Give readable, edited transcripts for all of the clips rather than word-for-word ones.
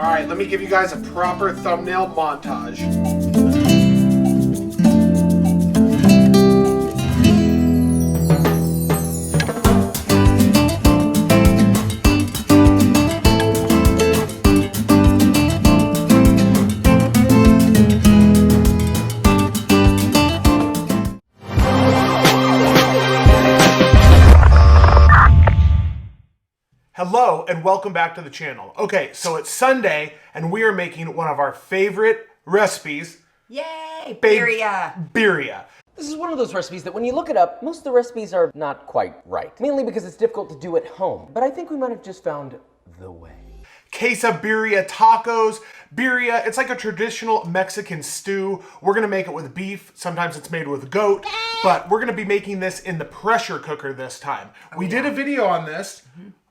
All right, let me give you guys a proper thumbnail montage. Hello and welcome back to the channel. Okay, so it's Sunday and we are making one of our favorite recipes. Yay! Birria! Birria. This is one of those recipes that when you look it up, most of the recipes are not quite right. Mainly because it's difficult to do at home. But I think we might have just found the way. Quesabirria tacos. Birria, it's like a traditional Mexican stew. We're gonna make it with beef. Sometimes it's made with goat. But we're gonna be making this in the pressure cooker this time. We did a video on this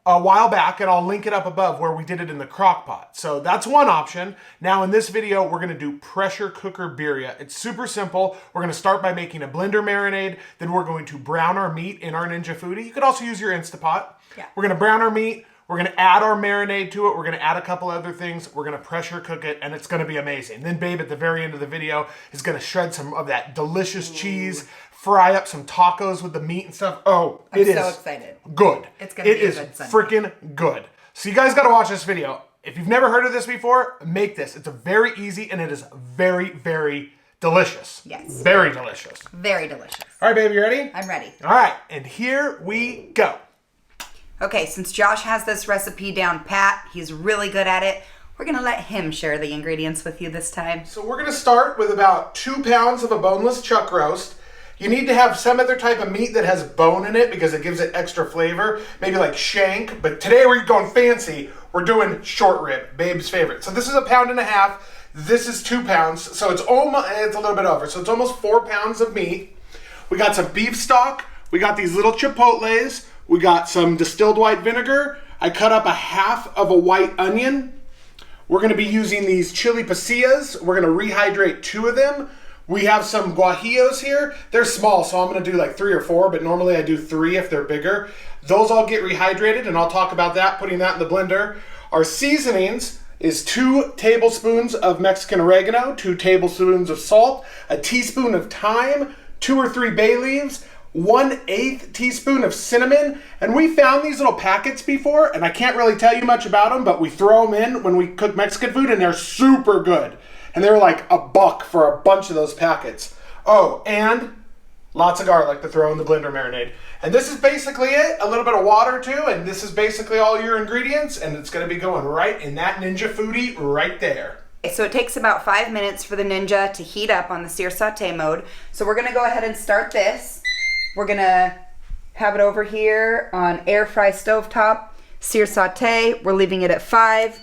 a while back, and I'll link it up above where we did it in the crock pot. So that's one option. Now in this video, we're gonna do pressure cooker birria. It's super simple. We're gonna start by making a blender marinade, then we're going to brown our meat in our Ninja Foodi. You could also use your Instapot. Yeah. We're gonna brown our meat, we're gonna add our marinade to it, we're gonna add a couple other things, we're gonna pressure cook it, and it's gonna be amazing. Then Babe at the very end of the video is gonna shred some of that delicious cheese, fry up some tacos with the meat and stuff. Oh, I'm so excited. Good. It's gonna be a good Sunday. Freaking good. So you guys gotta watch this video. If you've never heard of this before, make this. It's a very easy and it is very, very delicious. Yes. Very delicious. Very delicious. All right, babe, you ready? I'm ready. All right, and here we go. Okay, since Josh has this recipe down pat, he's really good at it, we're gonna let him share the ingredients with you this time. So we're gonna start with about 2 pounds of a boneless chuck roast. You need to have some other type of meat that has bone in it because it gives it extra flavor. Maybe like shank, but today we're going fancy. We're doing short rib, Babe's favorite. So this is 1.5 pounds. This is 2 pounds. So it's a little bit over. So it's almost 4 pounds of meat. We got some beef stock. We got these little chipotles. We got some distilled white vinegar. I cut up 1/2 of a white onion. We're gonna be using these chili pasillas. We're gonna rehydrate 2 of them. We have some guajillos here. They're small, so I'm gonna do like 3 or 4, but normally I do 3 if they're bigger. Those all get rehydrated, and I'll talk about that, putting that in the blender. Our seasonings is 2 tablespoons of Mexican oregano, 2 tablespoons of salt, a teaspoon of thyme, 2 or 3 bay leaves, 1/8 teaspoon of cinnamon. And we found these little packets before, and I can't really tell you much about them, but we throw them in when we cook Mexican food, and they're super good. And they were like $1 for a bunch of those packets. Oh, and lots of garlic to throw in the blender marinade. And this is basically it. A little bit of water too, and this is basically all your ingredients, and it's gonna be going right in that Ninja Foodi right there. So it takes about 5 minutes for the Ninja to heat up on the sear saute mode. So we're gonna go ahead and start this. We're gonna have it over here on air fry stovetop, sear saute. We're leaving it at 5.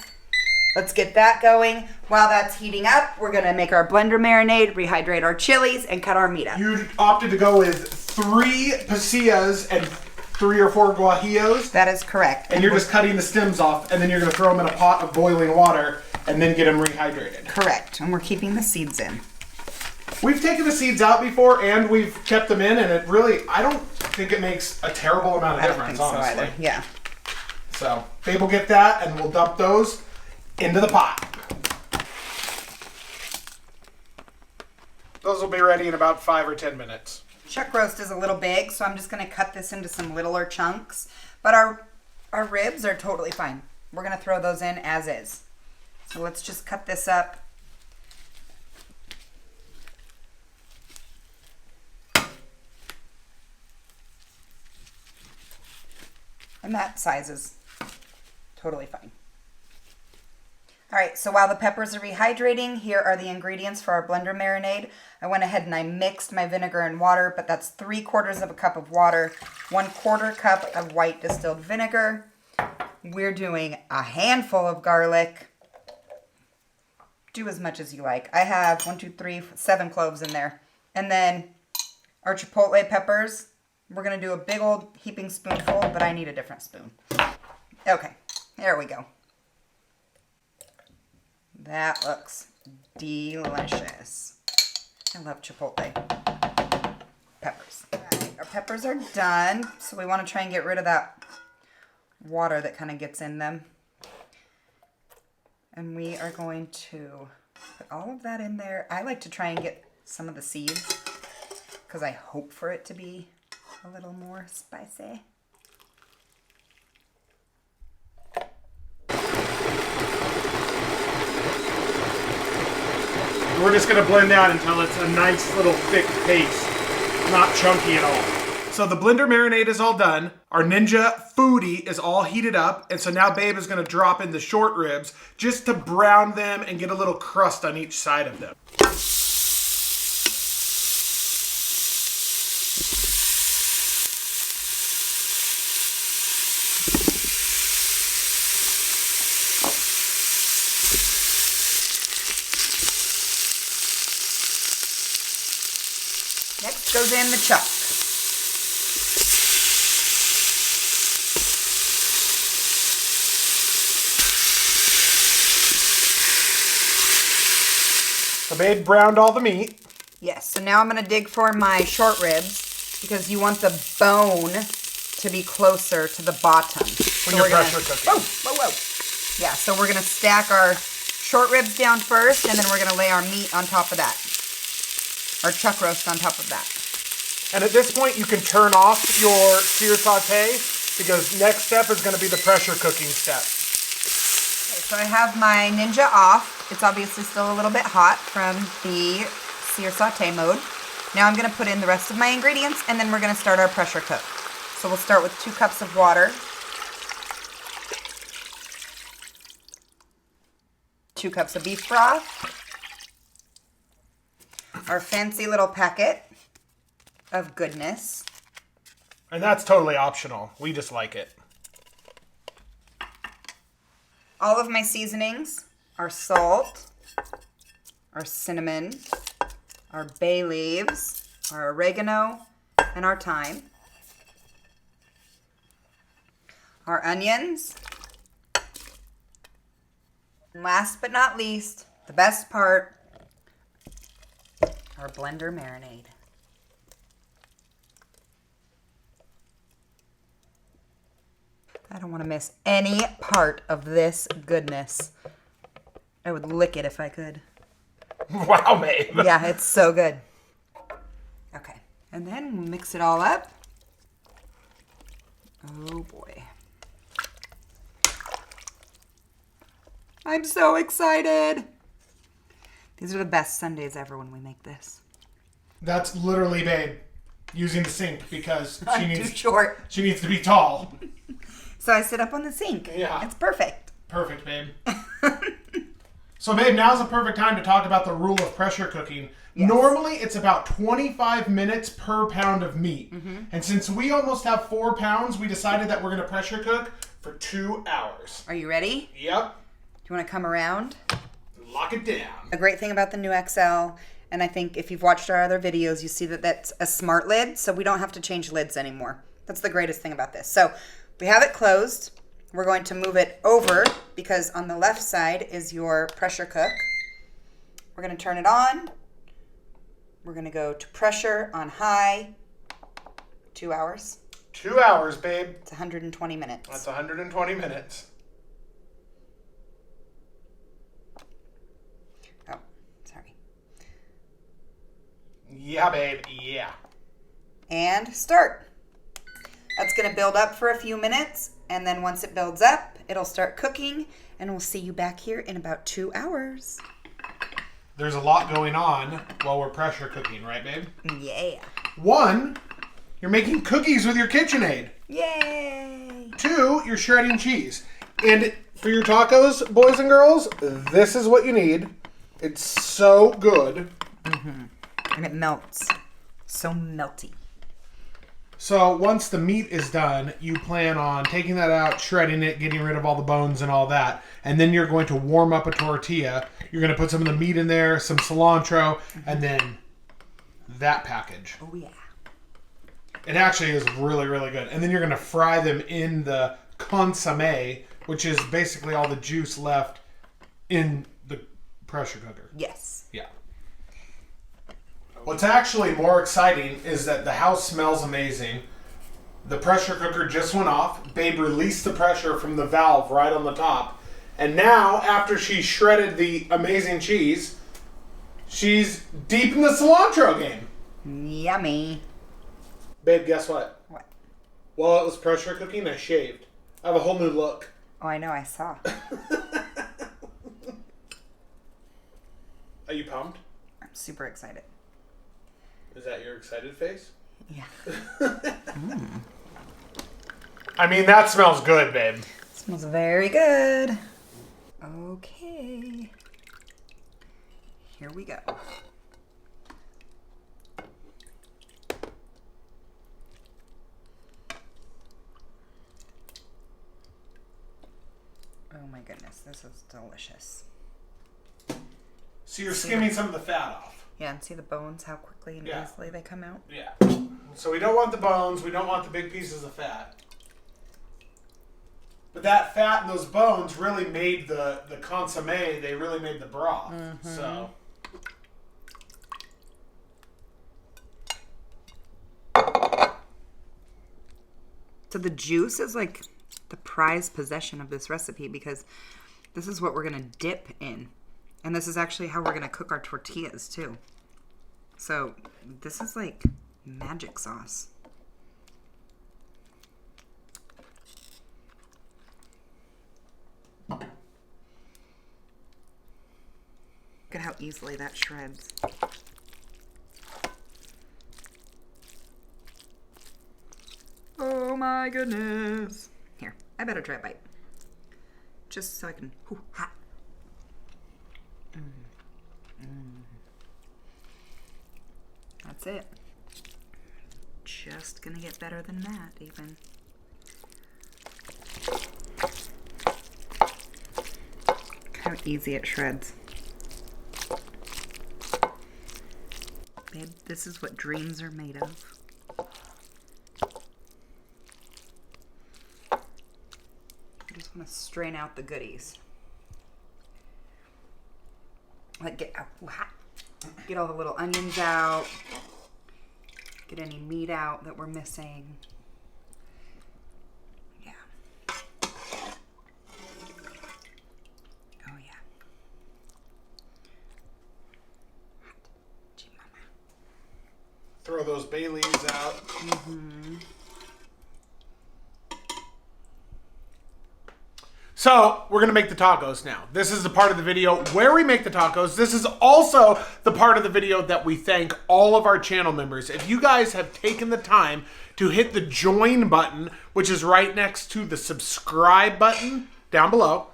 Let's get that going. While that's heating up, we're gonna make our blender marinade, rehydrate our chilies, and cut our meat up. You opted to go with 3 pasillas and 3 or 4 guajillos. That is correct. And you're just cutting the stems off, and then you're gonna throw them in a pot of boiling water and then get them rehydrated. Correct, and we're keeping the seeds in. We've taken the seeds out before and we've kept them in, and it really, I don't think it makes a terrible amount of difference, honestly. Either. Yeah. So, Babe will get that, and we'll dump those into the pot. Those will be ready in about 5 or 10 minutes. Chuck roast is a little big, so I'm just gonna cut this into some littler chunks. But our ribs are totally fine. We're gonna throw those in as is. So let's just cut this up. And that size is totally fine. All right, so while the peppers are rehydrating, here are the ingredients for our blender marinade. I went ahead and I mixed my vinegar and water, but that's 3/4 of a cup of water, 1/4 cup of white distilled vinegar. We're doing a handful of garlic. Do as much as you like. I have 7 cloves in there. And then our chipotle peppers. We're gonna do a big old heaping spoonful, but I need a different spoon. Okay, there we go. That looks delicious. I love chipotle peppers. All right, our peppers are done, so we want to try and get rid of that water that kind of gets in them. And we are going to put all of that in there. I like to try and get some of the seeds because I hope for it to be a little more spicy. We're just going to blend out until it's a nice little thick paste, not chunky at all. So the blender marinade is all done. Our Ninja Foodi is all heated up. And so now Babe is going to drop in the short ribs just to brown them and get a little crust on each side of them. Next goes in the chuck. So Babe browned all the meat. Yes, so now I'm going to dig for my short ribs because you want the bone to be closer to the bottom. When you're pressure cooking. Whoa, whoa, whoa. Yeah, so we're going to stack our short ribs down first, and then we're going to lay our meat on top of that. Our chuck roast on top of that. And at this point, you can turn off your sear saute because next step is going to be the pressure cooking step. Okay, so I have my Ninja off. It's obviously still a little bit hot from the sear saute mode. Now I'm going to put in the rest of my ingredients, and then we're going to start our pressure cook. So we'll start with 2 cups of water. 2 cups of beef broth. Our fancy little packet of goodness. And that's totally optional. We just like it. All of my seasonings, our salt, our cinnamon, our bay leaves, our oregano, and our thyme. Our onions. And last but not least, the best part, our blender marinade. I don't want to miss any part of this goodness. I would lick it if I could. Wow, Babe. Yeah, it's so good. Okay, and then we'll mix it all up. Oh boy. I'm so excited. These are the best Sundays ever when we make this. That's literally Babe using the sink because I'm too short. She needs to be tall. So I sit up on the sink. Yeah. It's perfect. Perfect, Babe. So, Babe, now's the perfect time to talk about the rule of pressure cooking. Yes. Normally, it's about 25 minutes per pound of meat. Mm-hmm. And since we almost have 4 pounds, we decided that we're going to pressure cook for 2 hours. Are you ready? Yep. Do you want to come around? Lock it down. A great thing about the new XL, and I think if you've watched our other videos, you see that that's a smart lid, so we don't have to change lids anymore. That's the greatest thing about this. So we have it closed. We're going to move it over because on the left side is your pressure cook. We're going to turn it on. We're going to go to pressure on high. 2 hours. 2 hours, Babe. It's 120 minutes. That's 120 minutes. Oh, sorry. Yeah, Babe. Yeah. And start. That's going to build up for a few minutes, and then once it builds up, it'll start cooking, and we'll see you back here in about 2 hours. There's a lot going on while we're pressure cooking, right, Babe? Yeah. 1, you're making cookies with your KitchenAid. Yay! 2, you're shredding cheese. And for your tacos, boys and girls, this is what you need. It's so good. Mm-hmm. And it melts. So melty. So once the meat is done, you plan on taking that out, shredding it, getting rid of all the bones and all that. And then you're going to warm up a tortilla. You're going to put some of the meat in there, some cilantro, and then that package. Oh, yeah. It actually is really, really good. And then you're going to fry them in the consomme, which is basically all the juice left in the pressure cooker. Yes. Yeah. What's actually more exciting is that the house smells amazing. The pressure cooker just went off. Babe released the pressure from the valve right on the top. And now, after she shredded the amazing cheese, she's deep in the cilantro game. Yummy. Babe, guess what? What? While it was pressure cooking, I shaved. I have a whole new look. Oh, I know, I saw. Are you pumped? I'm super excited. Is that your excited face? Yeah. I mean, that smells good, babe. Smells very good. Okay. Here we go. Oh my goodness, this is delicious. So you're skimming some of the fat off. Yeah, and see the bones, how quickly and easily they come out? Yeah. So we don't want the bones, we don't want the big pieces of fat. But that fat and those bones really made the consomme, they really made the broth. Mm-hmm. So. So the juice is like the prized possession of this recipe because this is what we're going to dip in. And this is actually how we're going to cook our tortillas too. So this is like magic sauce. Look at how easily that shreds. Oh my goodness. Here, I better try a bite. Just so I can, ha. That's it. Just gonna get better than that, even. Look how easy it shreds. Babe, this is what dreams are made of. I just want to strain out the goodies. Like get all the little onions out. Get any meat out that we're missing. Yeah. Oh yeah. Throw those bay leaves out. Mm-hmm. So, we're going to make the tacos now. This is the part of the video where we make the tacos. This is also the part of the video that we thank all of our channel members. If you guys have taken the time to hit the join button, which is right next to the subscribe button down below,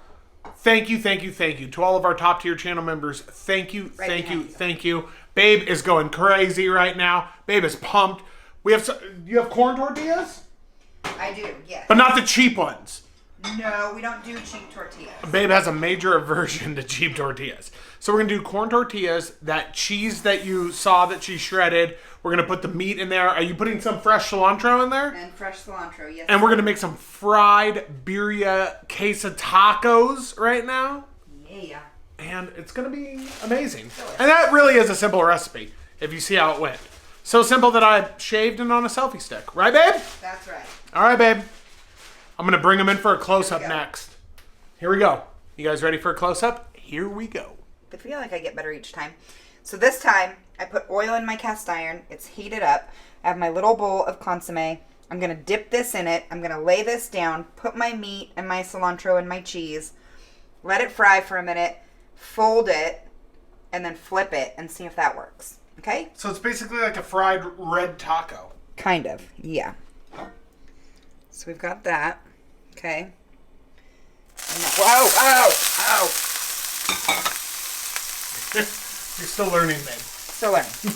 thank you, thank you, thank you. To all of our top tier channel members, thank you, thank you, thank you. Babe is going crazy right now. Babe is pumped. You have corn tortillas? I do, yes. But not the cheap ones. No, we don't do cheap tortillas. Babe has a major aversion to cheap tortillas. So we're going to do corn tortillas, that cheese that you saw that she shredded. We're going to put the meat in there. Are you putting some fresh cilantro in there? And fresh cilantro, yes. And we're going to make some fried birria queso tacos right now. Yeah. And it's going to be amazing. And that really is a simple recipe, if you see how it went. So simple that I shaved and on a selfie stick. Right, babe? That's right. All right, babe. I'm going to bring them in for a close-up next. Here we go. You guys ready for a close-up? Here we go. I feel like I get better each time. So this time, I put oil in my cast iron. It's heated up. I have my little bowl of consomme. I'm going to dip this in it. I'm going to lay this down, put my meat and my cilantro and my cheese, let it fry for a minute, fold it, and then flip it and see if that works. Okay? So it's basically like a fried red taco. Kind of, yeah. So we've got that. Okay. Whoa, oh. You're still learning, babe. Still learning. Okay,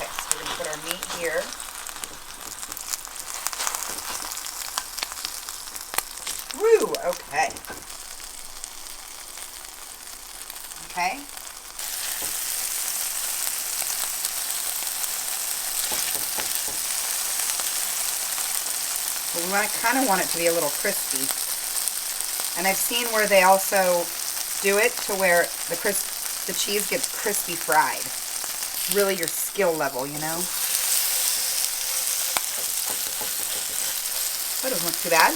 so we're going to put our meat here. Woo, okay. Okay. We kind of want it to be a little crispy. And I've seen where they also do it to where the cheese gets crispy fried. It's really your skill level, you know? That doesn't look too bad.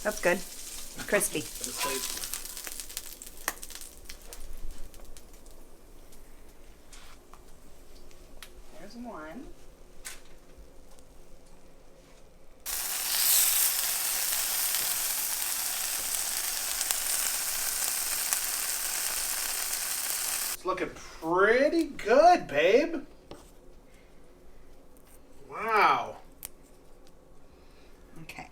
That's good. Crispy. There's one. It's looking pretty good, babe. Wow. Okay.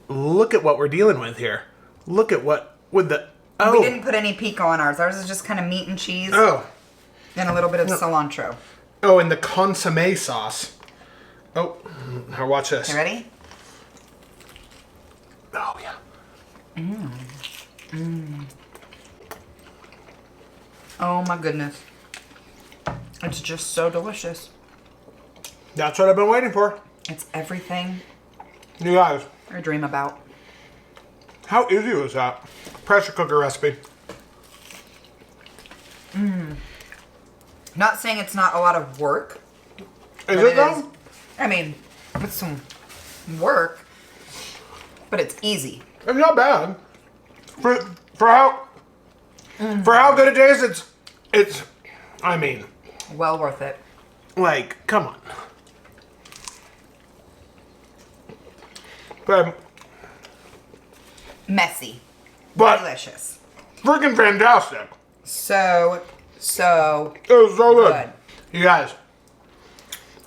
Look at what we're dealing with here. Look at what with the We didn't put any pico on ours. Ours is just kind of meat and cheese. Oh. And a little bit of cilantro. Oh, and the consomme sauce. Oh, now watch this. You ready? Oh yeah. Oh my goodness. It's just so delicious. That's what I've been waiting for. It's everything You guys, I dream about. how easy was that? Pressure cooker recipe. Not saying it's not a lot of work. Is but it though? I mean, it's some work, but it's easy. It's not bad. For how good it is, it's I mean, Well worth it. like, come on. But Messy. But- delicious. freaking fantastic. So It was so good. good. You guys,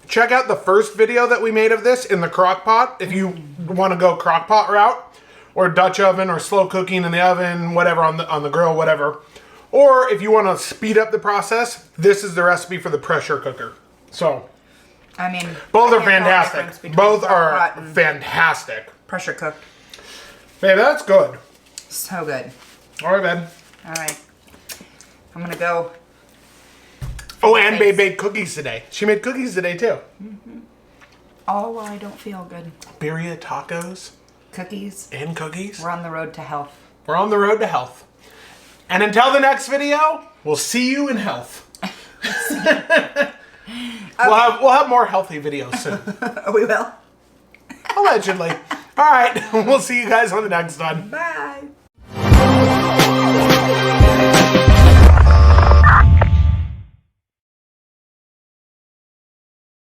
check out the first video that we made of this in the crock pot if you want to go crock pot route, or Dutch oven, or slow cooking in the oven, whatever, on the grill, whatever. Or if you want to speed up the process, this is the recipe for the pressure cooker. So I mean, both I are can't tell the difference fantastic. between Both crock are pot and fantastic. pressure cooked. Babe, that's good. So good. All right, babe. All right. I'm gonna go. Oh, and babe made cookies today. She made cookies today too. Oh, well, I don't feel good. Birria tacos Cookies. and cookies. We're on the road to health. We're on the road to health. And until the next video, we'll see you in health. We'll have more healthy videos soon. Oh, we will. Allegedly. All right. We'll see you guys on the next one. Bye.